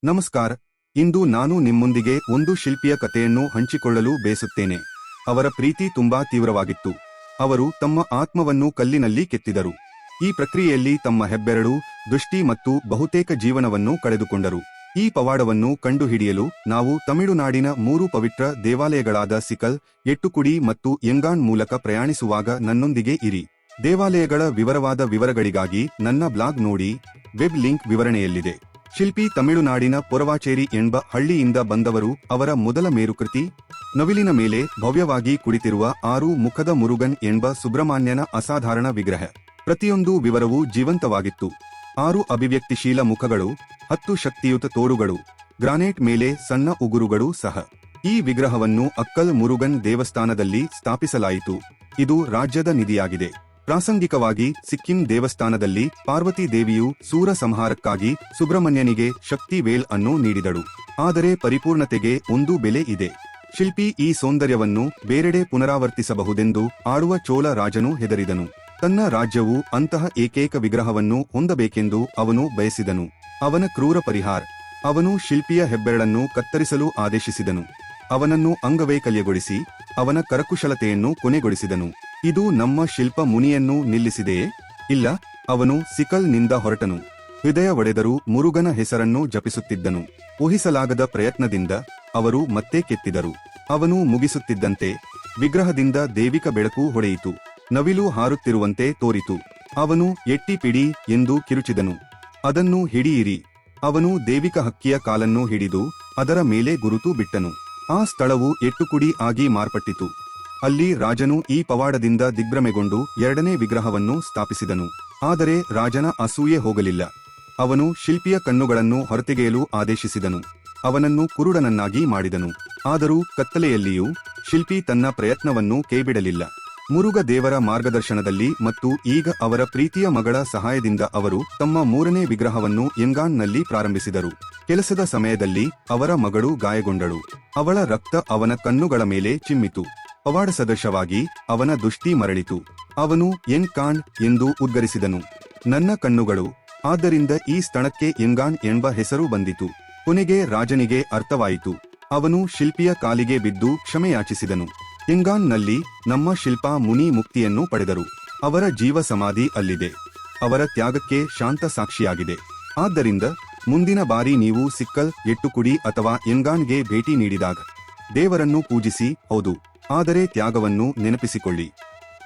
ನಮಸ್ಕಾರ. ಇಂದು ನಾನು ನಿಮ್ಮೊಂದಿಗೆ ಒಂದು ಶಿಲ್ಪಿಯ ಕಥೆಯನ್ನು ಹಂಚಿಕೊಳ್ಳಲು ಬಯಸುತ್ತೇನೆ. ಅವರ ಪ್ರೀತಿ ತುಂಬಾ ತೀವ್ರವಾಗಿತ್ತು. ಅವರು ತಮ್ಮ ಆತ್ಮವನ್ನು ಕಲ್ಲಿನಲ್ಲಿ ಕೆತ್ತಿದರು. ಈ ಪ್ರಕ್ರಿಯೆಯಲ್ಲಿ ತಮ್ಮ ಹೆಬ್ಬೆರಳು, ದೃಷ್ಟಿ ಮತ್ತು ಬಹುತೇಕ ಜೀವನವನ್ನು ಕಳೆದುಕೊಂಡರು. ಈ ಪವಾಡವನ್ನು ಕಂಡುಹಿಡಿಯಲು ನಾವು ತಮಿಳುನಾಡಿನ 3 ಪವಿತ್ರ ದೇವಾಲಯಗಳಾದ ಸಿಕಲ್, ಎಟ್ಟುಕುಡಿ ಮತ್ತು ಯಂಗಾನ್ ಮೂಲಕ ಪ್ರಯಾಣಿಸುವಾಗ ನನ್ನೊಂದಿಗೆ ಇರಿ. ದೇವಾಲಯಗಳ ವಿವರವಾದ ವಿವರಗಳಿಗಾಗಿ ನನ್ನ ಬ್ಲಾಗ್ ನೋಡಿ. ವೆಬ್ ಲಿಂಕ್ ವಿವರಣೆಯಲ್ಲಿದೆ. ಶಿಲ್ಪಿ ತಮಿಳುನಾಡಿನ ಪೊರವಾಚೇರಿ ಎಂಬ ಹಳ್ಳಿಯಿಂದ ಬಂದವರು. ಅವರ ಮೊದಲ ಮೇರುಕೃತಿ ನವಿಲಿನ ಮೇಲೆ ಭವ್ಯವಾಗಿ ಕುಳಿತಿರುವ 6 ಮುಖದ ಮುರುಗನ್ ಎಂಬ ಸುಬ್ರಹ್ಮಣ್ಯನ ಅಸಾಧಾರಣ ವಿಗ್ರಹ. ಪ್ರತಿಯೊಂದು ವಿವರವೂ ಜೀವಂತವಾಗಿತ್ತು. 6 ಅಭಿವ್ಯಕ್ತಿಶೀಲ ಮುಖಗಳು, 10 ಶಕ್ತಿಯುತ ತೋಳುಗಳು, ಗ್ರಾನೈಟ್ ಮೇಲೆ ಸಣ್ಣ ಉಗುರುಗಳು ಸಹ. ಈ ವಿಗ್ರಹವನ್ನು ಅಕ್ಕಲ್ ಮುರುಗನ್ ದೇವಸ್ಥಾನದಲ್ಲಿ ಸ್ಥಾಪಿಸಲಾಯಿತು. ಇದು ರಾಜ್ಯದ ನಿಧಿಯಾಗಿದೆ. ಪ್ರಾಸಂಗಿಕವಾಗಿ ಸಿಕ್ಕಿಂ ದೇವಸ್ಥಾನದಲ್ಲಿ ಪಾರ್ವತಿ ದೇವಿಯು ಸೂರ ಸಂಹಾರಕ್ಕಾಗಿ ಸುಬ್ರಹ್ಮಣ್ಯನಿಗೆ ಶಕ್ತಿ ವೇಲ್ ಅನ್ನು ನೀಡಿದಳು. ಆದರೆ ಪರಿಪೂರ್ಣತೆಗೆ ಒಂದು ಬೆಲೆ ಇದೆ. ಶಿಲ್ಪಿ ಈ ಸೌಂದರ್ಯವನ್ನು ಬೇರೆಡೆ ಪುನರಾವರ್ತಿಸಬಹುದೆಂದು ಆಳುವ ಚೋಳ ರಾಜನು ಹೆದರಿದನು. ತನ್ನ ರಾಜ್ಯವು ಅಂತಹ ಏಕೈಕ ವಿಗ್ರಹವನ್ನು ಹೊಂದಬೇಕೆಂದು ಅವನು ಬಯಸಿದನು. ಅವನ ಕ್ರೂರ ಪರಿಹಾರ. ಅವನು ಶಿಲ್ಪಿಯ ಹೆಬ್ಬೆರಳನ್ನು ಕತ್ತರಿಸಲು ಆದೇಶಿಸಿದನು. ಅವನನ್ನು ಅಂಗವೈಕಲ್ಯಗೊಳಿಸಿ ಅವನ ಕರಕುಶಲತೆಯನ್ನು ಕೊನೆಗೊಳಿಸಿದನು. ಇದು ನಮ್ಮ ಶಿಲ್ಪ ಮುನಿಯನ್ನು ನಿಲ್ಲಿಸಿದೆಯೇ? ಇಲ್ಲ. ಅವನು ಸಿಕಲ್ ನಿಂದ ಹೊರಟನು. ಹೃದಯ ಒಡೆದರೂ ಮುರುಗನ ಹೆಸರನ್ನು ಜಪಿಸುತ್ತಿದ್ದನು. ಊಹಿಸಲಾಗದ ಪ್ರಯತ್ನದಿಂದ ಅವರು ಮತ್ತೆ ಕೆತ್ತಿದರು. ಅವನು ಮುಗಿಸುತ್ತಿದ್ದಂತೆ ವಿಗ್ರಹದಿಂದ ದೈವಿಕ ಬೆಳಕು ಹೊಳೆಯಿತು. ನವಿಲು ಹಾರುತ್ತಿರುವಂತೆ ತೋರಿತು. ಅವನು ಎಟ್ಟಿ ಪಿಡಿ ಎಂದು ಕಿರುಚಿದನು. ಅದನ್ನು ಹಿಡಿಯಿರಿ. ಅವನು ದೈವಿಕ ಹಕ್ಕಿಯ ಕಾಲನ್ನು ಹಿಡಿದು ಅದರ ಮೇಲೆ ಗುರುತು ಬಿಟ್ಟನು. ಆ ಸ್ಥಳವು ಎಟ್ಟುಕುಡಿ ಆಗಿ ಮಾರ್ಪಟ್ಟಿತು. ಅಲ್ಲಿ ರಾಜನು ಈ ಪವಾಡದಿಂದ ದಿಗ್ಭ್ರಮೆಗೊಂಡು 2ನೇ ವಿಗ್ರಹವನ್ನು ಸ್ಥಾಪಿಸಿದನು. ಆದರೆ ರಾಜನ ಅಸೂಯೆ ಹೋಗಲಿಲ್ಲ. ಅವನು ಶಿಲ್ಪಿಯ ಕಣ್ಣುಗಳನ್ನು ಹೊರತೆಗೆಯಲು ಆದೇಶಿಸಿದನು. ಅವನನ್ನು ಕುರುಡನನ್ನಾಗಿ ಮಾಡಿದನು. ಆದರೂ ಕತ್ತಲೆಯಲ್ಲಿಯೂ ಶಿಲ್ಪಿ ತನ್ನ ಪ್ರಯತ್ನವನ್ನು ಕೈಬಿಡಲಿಲ್ಲ. ಮುರುಗ ದೇವರ ಮಾರ್ಗದರ್ಶನದಲ್ಲಿ ಮತ್ತು ಈಗ ಅವರ ಪ್ರೀತಿಯ ಮಗಳ ಸಹಾಯದಿಂದ ಅವರು ತಮ್ಮ 3ನೇ ವಿಗ್ರಹವನ್ನು ಯಂಗಾನ್ನಲ್ಲಿ ಪ್ರಾರಂಭಿಸಿದರು. ಕೆಲಸದ ಸಮಯದಲ್ಲಿ ಅವರ ಮಗಳು ಗಾಯಗೊಂಡಳು. ಅವಳ ರಕ್ತ ಅವನ ಕಣ್ಣುಗಳ ಮೇಲೆ ಚಿಮ್ಮಿತು. ಪವಾಡ ಸದೃಶವಾಗಿ ಅವನ ದೃಷ್ಟಿ ಮರಳಿತು. ಅವನು ಯಂಗಾನ್ ಎಂದು ಉದ್ಗರಿಸಿದನು. ನನ್ನ ಕಣ್ಣುಗಳು. ಆದ್ದರಿಂದ ಈ ಸ್ಥಳಕ್ಕೆ ಯಂಗಾನ್ ಎಂಬ ಹೆಸರು ಬಂದಿತು. ಕೊನೆಗೆ ರಾಜನಿಗೆ ಅರ್ಥವಾಯಿತು. ಅವನು ಶಿಲ್ಪಿಯ ಕಾಲಿಗೆ ಬಿದ್ದು ಕ್ಷಮೆಯಾಚಿಸಿದನು. ಯಂಗಾನ್ನಲ್ಲಿ ನಮ್ಮ ಶಿಲ್ಪ ಮುನಿ ಮುಕ್ತಿಯನ್ನು ಪಡೆದರು. ಅವರ ಜೀವ ಸಮಾಧಿ ಅಲ್ಲಿದೆ. ಅವರ ತ್ಯಾಗಕ್ಕೆ ಶಾಂತ ಸಾಕ್ಷಿಯಾಗಿದೆ. ಆದ್ದರಿಂದ ಮುಂದಿನ ಬಾರಿ ನೀವು ಸಿಕ್ಕಲ್, ಎಟ್ಟುಕುಡಿ ಅಥವಾ ಯಂಗಾನ್ಗೆ ಭೇಟಿ ನೀಡಿದಾಗ ದೇವರನ್ನು ಪೂಜಿಸಿ, ಹೌದು, ಆದರೆ ತ್ಯಾಗವನ್ನು ನೆನಪಿಸಿಕೊಳ್ಳಿ.